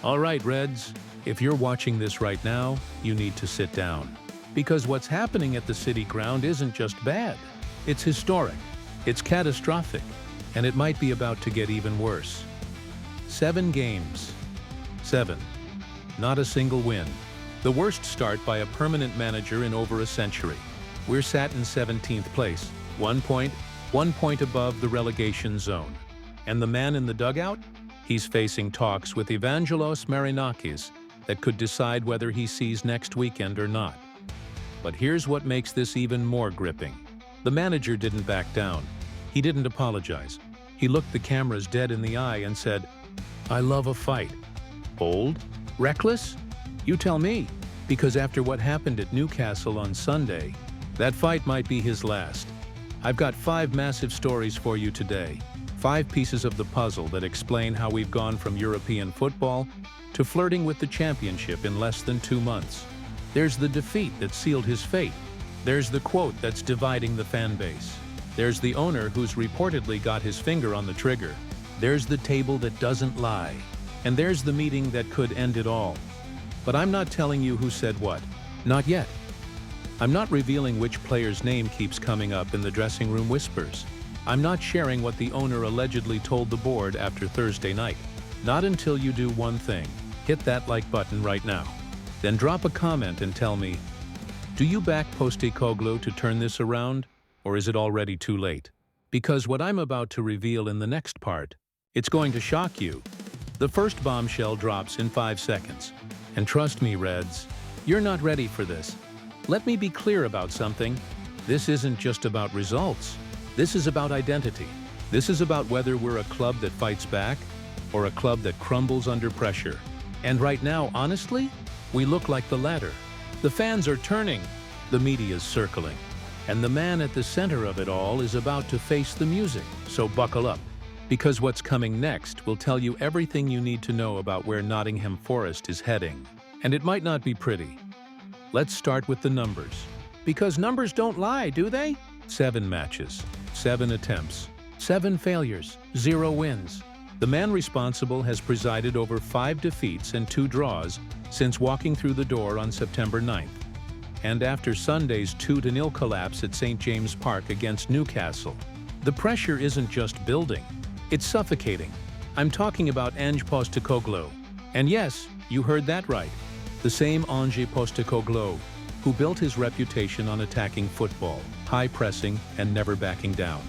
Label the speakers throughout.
Speaker 1: All right, Reds, if you're watching this right now, you need to sit down. Because what's happening at the City Ground isn't just bad. It's historic, it's catastrophic, and it might be about to get even worse. 7 games. 7. Not a single win. The worst start by a permanent manager in over a century. We're sat in 17th place, 1 point above the relegation zone. And the man in the dugout? He's facing talks with Evangelos Marinakis that could decide whether he sees next weekend or not. But here's what makes this even more gripping. The manager didn't back down. He didn't apologize. He looked the cameras dead in the eye and said, "I love a fight." Bold? Reckless? You tell me. Because after what happened at Newcastle on Sunday, that fight might be his last. I've got 5 massive stories for you today. 5 pieces of the puzzle that explain how we've gone from European football to flirting with the championship in less than 2 months. There's the defeat that sealed his fate. There's the quote that's dividing the fan base. There's the owner who's reportedly got his finger on the trigger. There's the table that doesn't lie. And there's the meeting that could end it all. But I'm not telling you who said what. Not yet. I'm not revealing which player's name keeps coming up in the dressing room whispers. I'm not sharing what the owner allegedly told the board after Thursday night. Not until you do one thing. Hit that like button right now. Then drop a comment and tell me, do you back Postecoglou to turn this around, or is it already too late? Because what I'm about to reveal in the next part, it's going to shock you. The first bombshell drops in 5 seconds. And trust me, Reds, you're not ready for this. Let me be clear about something. This isn't just about results. This is about identity. This is about whether we're a club that fights back or a club that crumbles under pressure. And right now, honestly, we look like the latter. The fans are turning, the media's circling, and the man at the center of it all is about to face the music, so buckle up. Because what's coming next will tell you everything you need to know about where Nottingham Forest is heading. And it might not be pretty. Let's start with the numbers. Because numbers don't lie, do they? 7 matches, 7 attempts, 7 failures, 0 wins. The man responsible has presided over 5 defeats and 2 draws since walking through the door on September 9th. And after Sunday's 2-0 collapse at St. James Park against Newcastle, the pressure isn't just building, it's suffocating. I'm talking about Ange Postecoglou. And yes, you heard that right. The same Ange Postecoglou who built his reputation on attacking football, high pressing, and never backing down.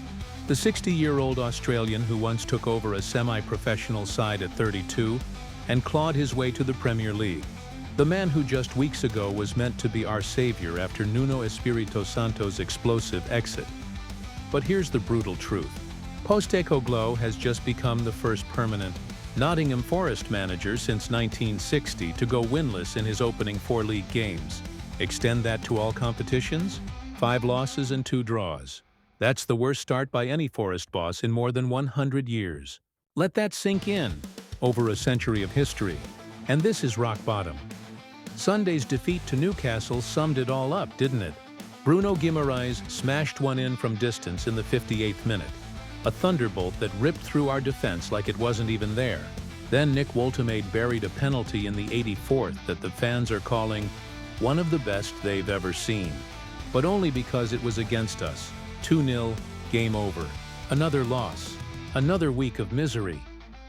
Speaker 1: The 60-year-old Australian who once took over a semi-professional side at 32 and clawed his way to the Premier League. The man who just weeks ago was meant to be our savior after Nuno Espirito Santo's explosive exit. But here's the brutal truth. Postecoglou has just become the first permanent Nottingham Forest manager since 1960 to go winless in his opening 4 league games. Extend that to all competitions? 5 losses and 2 draws. That's the worst start by any Forest boss in more than 100 years. Let that sink in. Over a century of history. And this is rock bottom. Sunday's defeat to Newcastle summed it all up, didn't it? Bruno Guimaraes smashed one in from distance in the 58th minute. A thunderbolt that ripped through our defense like it wasn't even there. Then Nick Woltemade buried a penalty in the 84th that the fans are calling one of the best they've ever seen. But only because it was against us. 2-0, game over. Another loss. Another week of misery.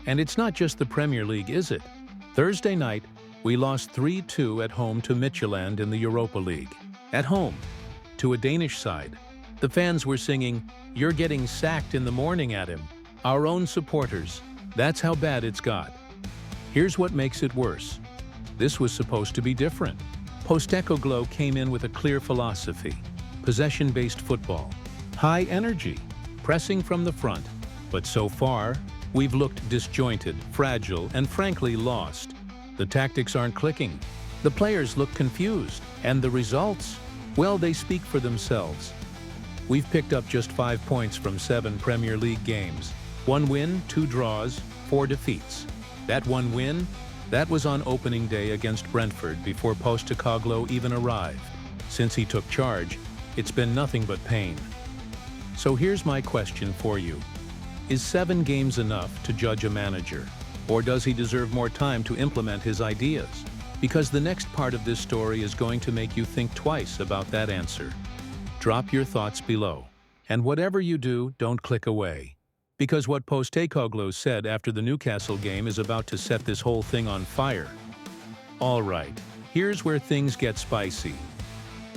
Speaker 1: And it's not just the Premier League, is it? Thursday night, we lost 3-2 at home to Midtjylland in the Europa League. At home, to a Danish side. The fans were singing, "You're getting sacked in the morning" at him. Our own supporters. That's how bad it's got. Here's what makes it worse. This was supposed to be different. Postecoglou came in with a clear philosophy. Possession-based football. High energy. Pressing from the front. But so far, we've looked disjointed, fragile, and frankly lost. The tactics aren't clicking. The players look confused. And the results? Well, they speak for themselves. We've picked up just 5 points from 7 Premier League games. 1 win, 2 draws, 4 defeats. That 1 win, that was on opening day against Brentford before Postecoglou even arrived. Since he took charge, it's been nothing but pain. So here's my question for you. Is 7 games enough to judge a manager? Or does he deserve more time to implement his ideas? Because the next part of this story is going to make you think twice about that answer. Drop your thoughts below. And whatever you do, don't click away. Because what Postecoglou said after the Newcastle game is about to set this whole thing on fire. All right, here's where things get spicy.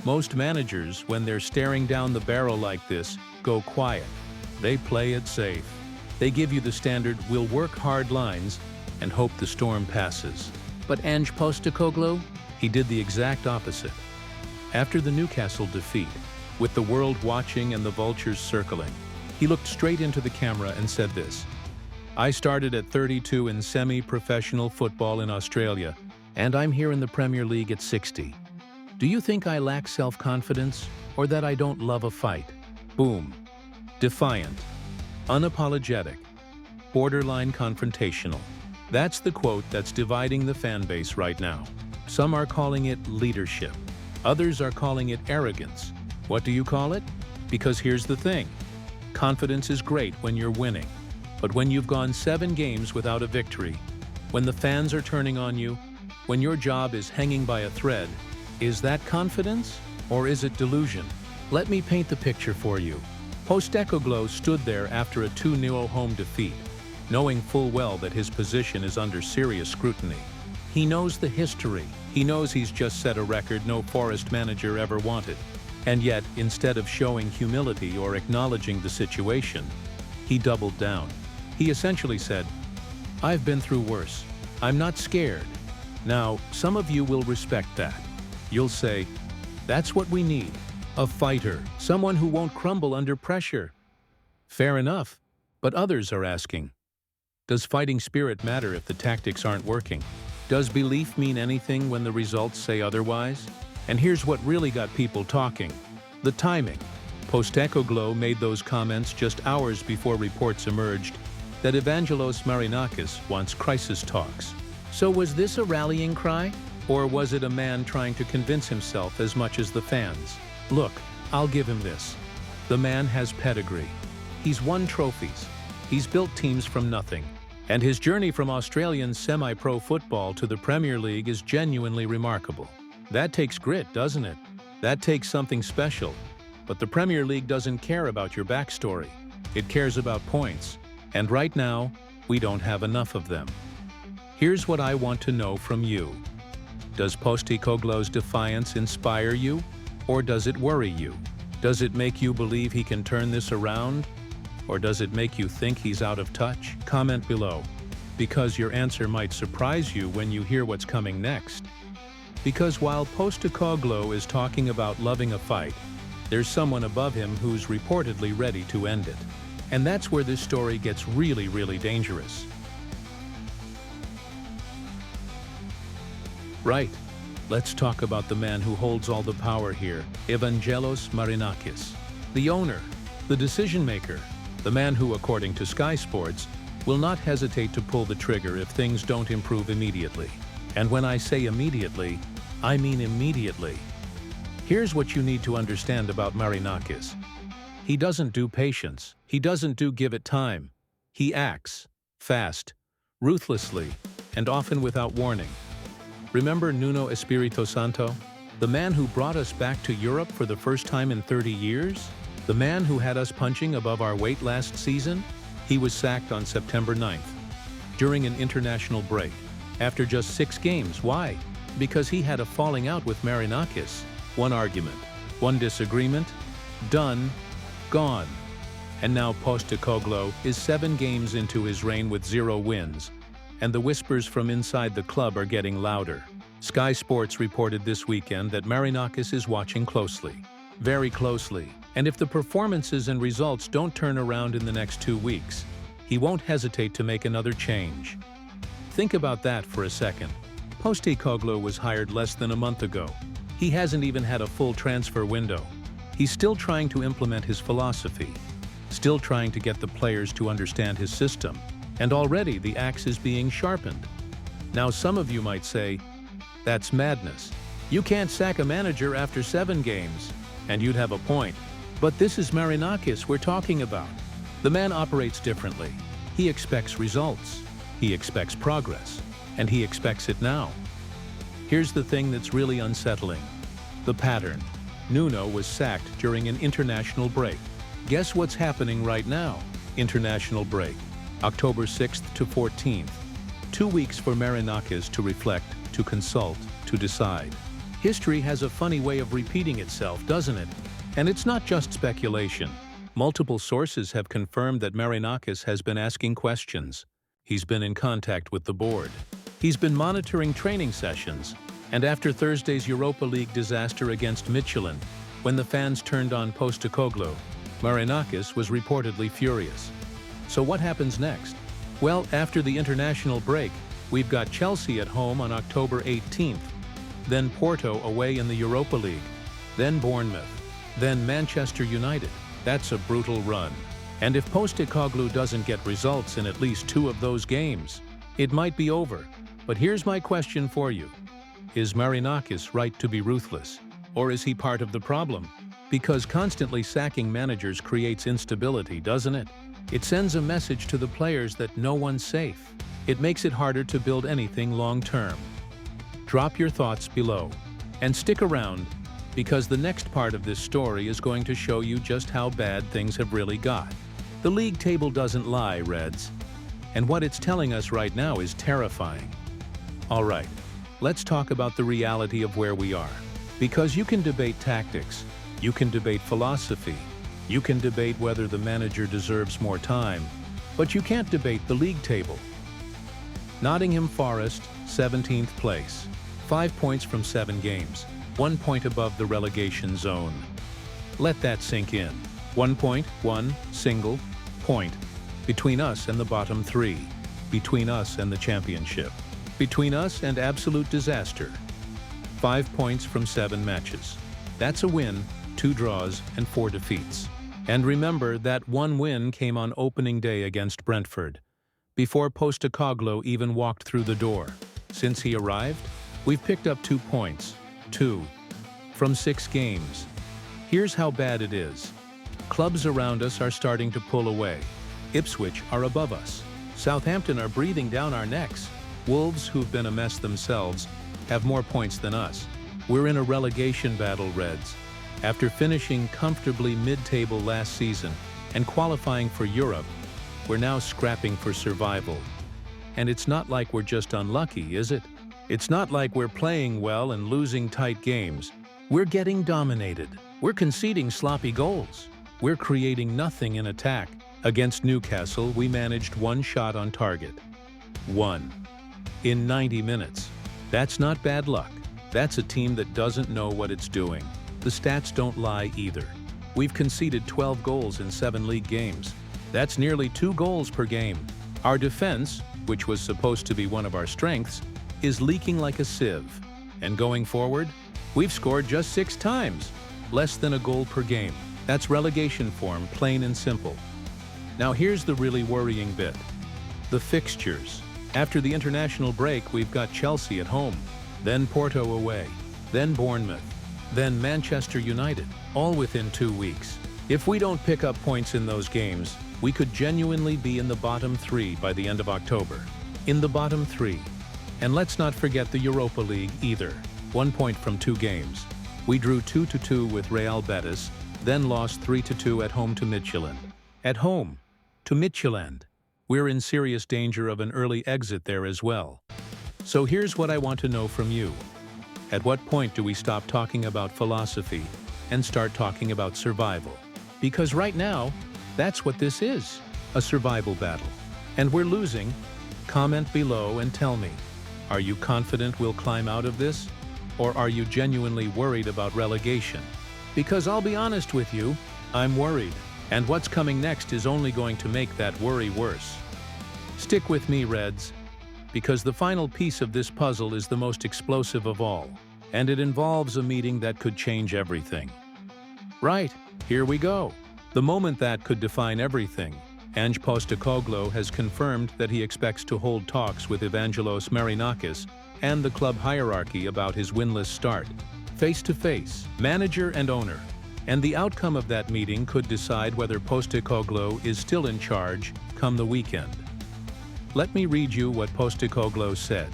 Speaker 1: Most managers, when they're staring down the barrel like this, go quiet. They play it safe. They give you the standard "we'll work hard" lines and hope the storm passes. But Ange Postecoglou, he did the exact opposite. After the Newcastle defeat, with the world watching and the vultures circling, he looked straight into the camera and said this: "I started at 32 in semi-professional football in Australia, and I'm here in the Premier League at 60. Do you think I lack self-confidence or that I don't love a fight?" Boom. Defiant, unapologetic, borderline confrontational. That's the quote that's dividing the fan base right now. Some are calling it leadership. Others are calling it arrogance. What do you call it? Because here's the thing. Confidence is great when you're winning. But when you've gone 7 games without a victory, when the fans are turning on you, when your job is hanging by a thread, is that confidence or is it delusion? Let me paint the picture for you. Postecoglou stood there after a 2-0 home defeat, knowing full well that his position is under serious scrutiny. He knows the history. He knows he's just set a record no Forest manager ever wanted. And yet, instead of showing humility or acknowledging the situation, he doubled down. He essentially said, "I've been through worse. I'm not scared." Now, some of you will respect that. You'll say, "That's what we need. A fighter, someone who won't crumble under pressure." Fair enough, but others are asking, does fighting spirit matter if the tactics aren't working? Does belief mean anything when the results say otherwise? And here's what really got people talking: the timing. Postecoglou made those comments just hours before reports emerged that Evangelos Marinakis wants crisis talks. So was this a rallying cry? Or was it a man trying to convince himself as much as the fans? Look, I'll give him this. The man has pedigree. He's won trophies. He's built teams from nothing. And his journey from Australian semi-pro football to the Premier League is genuinely remarkable. That takes grit, doesn't it? That takes something special. But the Premier League doesn't care about your backstory. It cares about points. And right now, we don't have enough of them. Here's what I want to know from you. Does Postecoglou's defiance inspire you? Or does it worry you? Does it make you believe he can turn this around? Or does it make you think he's out of touch? Comment below, because your answer might surprise you when you hear what's coming next. Because while Postecoglou is talking about loving a fight, there's someone above him who's reportedly ready to end it. And that's where this story gets really, really dangerous. Right. Let's talk about the man who holds all the power here, Evangelos Marinakis. The owner, the decision-maker, the man who, according to Sky Sports, will not hesitate to pull the trigger if things don't improve immediately. And when I say immediately, I mean immediately. Here's what you need to understand about Marinakis. He doesn't do patience. He doesn't do give it time. He acts, fast, ruthlessly, and often without warning. Remember Nuno Espirito Santo? The man who brought us back to Europe for the first time in 30 years? The man who had us punching above our weight last season? He was sacked on September 9th, during an international break, after just 6 games. Why? Because he had a falling out with Marinakis. One argument, one disagreement, done, gone. And now Postecoglou is 7 games into his reign with 0 wins, and the whispers from inside the club are getting louder. Sky Sports reported this weekend that Marinakis is watching closely, very closely, and if the performances and results don't turn around in the next 2 weeks, he won't hesitate to make another change. Think about that for a second. Postecoglou was hired less than a month ago. He hasn't even had a full transfer window. He's still trying to implement his philosophy, still trying to get the players to understand his system, and already the axe is being sharpened. Now some of you might say, that's madness. You can't sack a manager after 7 games, and you'd have a point. But this is Marinakis we're talking about. The man operates differently. He expects results. He expects progress, and he expects it now. Here's the thing that's really unsettling. The pattern. Nuno was sacked during an international break. Guess what's happening right now? International break. October 6th to 14th. 2 weeks for Marinakis to reflect, to consult, to decide. History has a funny way of repeating itself, doesn't it? And it's not just speculation. Multiple sources have confirmed that Marinakis has been asking questions. He's been in contact with the board. He's been monitoring training sessions. And after Thursday's Europa League disaster against Midtjylland, when the fans turned on Postecoglou, Marinakis was reportedly furious. So what happens next? Well, after the international break, we've got Chelsea at home on October 18th, then Porto away in the Europa League, then Bournemouth, then Manchester United. That's a brutal run. And if Postecoglou doesn't get results in at least 2 of those games, it might be over. But here's my question for you. Is Marinakis right to be ruthless? Or is he part of the problem? Because constantly sacking managers creates instability, doesn't it? It sends a message to the players that no one's safe. It makes it harder to build anything long-term. Drop your thoughts below. And stick around, because the next part of this story is going to show you just how bad things have really got. The league table doesn't lie, Reds. And what it's telling us right now is terrifying. All right, let's talk about the reality of where we are. Because you can debate tactics, you can debate philosophy, you can debate whether the manager deserves more time, but you can't debate the league table. Nottingham Forest, 17th place, 5 points from 7 games, 1 point above the relegation zone. Let that sink in. 1 point, 1 single point, between us and the bottom 3, between us and the championship, between us and absolute disaster. 5 points from 7 matches. That's a win, 2 draws, and 4 defeats. And remember that 1 win came on opening day against Brentford, before Postecoglou even walked through the door. Since he arrived, we've picked up 2 points, 2 from 6 games. Here's how bad it is. Clubs around us are starting to pull away. Ipswich are above us. Southampton are breathing down our necks. Wolves, who've been a mess themselves, have more points than us. We're in a relegation battle, Reds. After finishing comfortably mid-table last season and qualifying for Europe, we're now scrapping for survival. And it's not like we're just unlucky, is it? It's not like we're playing well and losing tight games. We're getting dominated. We're conceding sloppy goals. We're creating nothing in attack. Against Newcastle, we managed 1 shot on target. 1. In 90 minutes. That's not bad luck. That's a team that doesn't know what it's doing. The stats don't lie either. We've conceded 12 goals in 7 league games. That's nearly 2 goals per game. Our defense, which was supposed to be one of our strengths, is leaking like a sieve. And going forward, we've scored just 6 times, less than a goal per game. That's relegation form, plain and simple. Now here's the really worrying bit. The fixtures. After the international break, we've got Chelsea at home, then Porto away, then Bournemouth, then Manchester United, all within 2 weeks. If we don't pick up points in those games, we could genuinely be in the bottom 3 by the end of October. In the bottom 3. And let's not forget the Europa League either. 1 point from 2 games. We drew 2-2 with Real Betis, then lost 3-2 at home to Midtjylland. At home to Midtjylland. We're in serious danger of an early exit there as well. So here's what I want to know from you. At what point do we stop talking about philosophy and start talking about survival? Because right now, that's what this is, a survival battle. And we're losing. Comment below and tell me, are you confident we'll climb out of this? Or are you genuinely worried about relegation? Because I'll be honest with you, I'm worried. And what's coming next is only going to make that worry worse. Stick with me, Reds, because the final piece of this puzzle is the most explosive of all, and it involves a meeting that could change everything. Right, here we go. The moment that could define everything. Ange Postecoglou has confirmed that he expects to hold talks with Evangelos Marinakis and the club hierarchy about his winless start, face-to-face, manager and owner. And the outcome of that meeting could decide whether Postecoglou is still in charge come the weekend. Let me read you what Postecoglou said.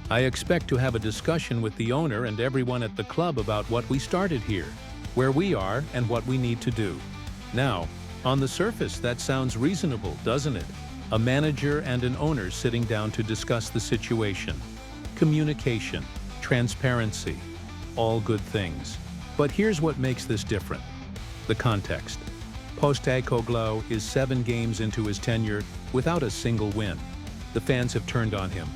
Speaker 1: I expect to have a discussion with the owner and everyone at the club about what we started here, where we are and what we need to do. Now, on the surface, that sounds reasonable, doesn't it? A manager and an owner sitting down to discuss the situation. Communication, transparency, all good things. But here's what makes this different. The context. Postecoglou is 7 games into his tenure without a single win. The fans have turned on him.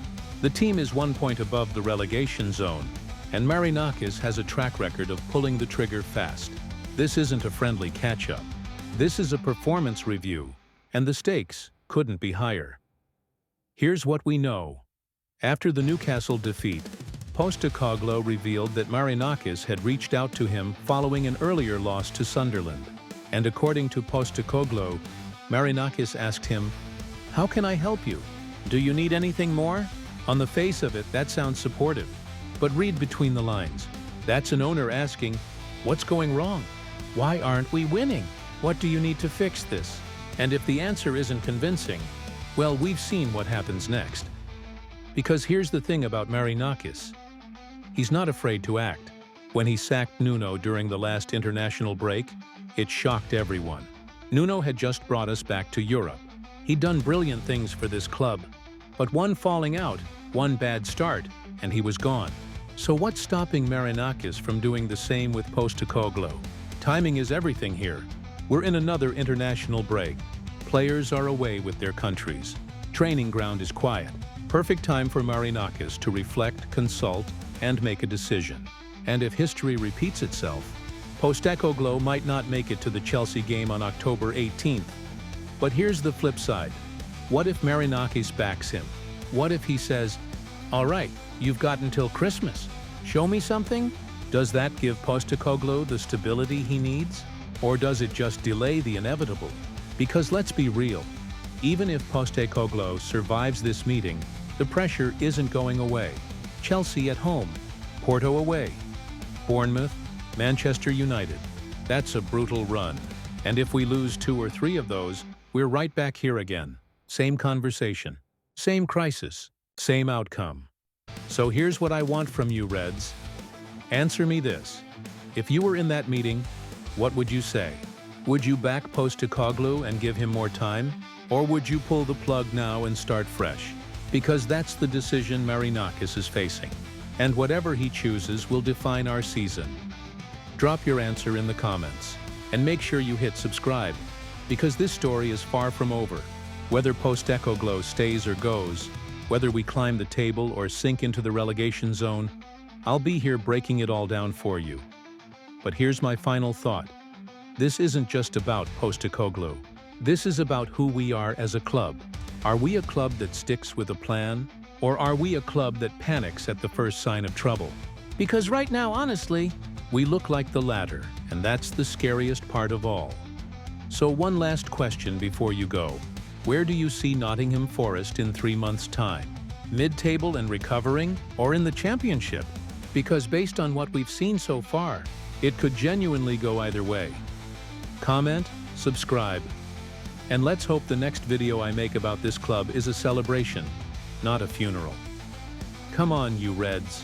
Speaker 1: The team is 1 point above the relegation zone, and Marinakis has a track record of pulling the trigger fast. This isn't a friendly catch-up. This is a performance review, and the stakes couldn't be higher. Here's what we know. After the Newcastle defeat, Postecoglou revealed that Marinakis had reached out to him following an earlier loss to Sunderland. And according to Postecoglou, Marinakis asked him, "How can I help you? Do you need anything more?" On the face of it, that sounds supportive. But read between the lines. That's an owner asking, "What's going wrong? Why aren't we winning? What do you need to fix this?" And if the answer isn't convincing, well, we've seen what happens next. Because here's the thing about Marinakis. He's not afraid to act. When he sacked Nuno during the last international break, it shocked everyone. Nuno had just brought us back to Europe. He'd done brilliant things for this club. But one falling out, one bad start, and he was gone. So what's stopping Marinakis from doing the same with Postecoglou? Timing is everything here. We're in another international break. Players are away with their countries. Training ground is quiet. Perfect time for Marinakis to reflect, consult, and make a decision. And if history repeats itself, Postecoglou might not make it to the Chelsea game on October 18th. But here's the flip side. What if Marinakis backs him? What if he says, "All right, you've got until Christmas. Show me something"? Does that give Postecoglou the stability he needs? Or does it just delay the inevitable? Because let's be real, even if Postecoglou survives this meeting, the pressure isn't going away. Chelsea at home, Porto away, Bournemouth, Manchester United. That's a brutal run. And if we lose 2 or 3 of those, we're right back here again. Same conversation, same crisis, same outcome. So here's what I want from you, Reds. Answer me this. If you were in that meeting, what would you say? Would you back Postecoglou and give him more time? Or would you pull the plug now and start fresh? Because that's the decision Marinakis is facing. And whatever he chooses will define our season. Drop your answer in the comments. And make sure you hit subscribe. Because this story is far from over. Whether Postecoglou stays or goes, whether we climb the table or sink into the relegation zone, I'll be here breaking it all down for you. But here's my final thought. This isn't just about Postecoglou. This is about who we are as a club. Are we a club that sticks with a plan? Or are we a club that panics at the first sign of trouble? Because right now, honestly, we look like the latter, and that's the scariest part of all. So one last question before you go. Where do you see Nottingham Forest in 3 months' time? Mid-table and recovering, or in the championship? Because based on what we've seen so far, it could genuinely go either way. Comment, subscribe, and let's hope the next video I make about this club is a celebration, not a funeral. Come on, you Reds.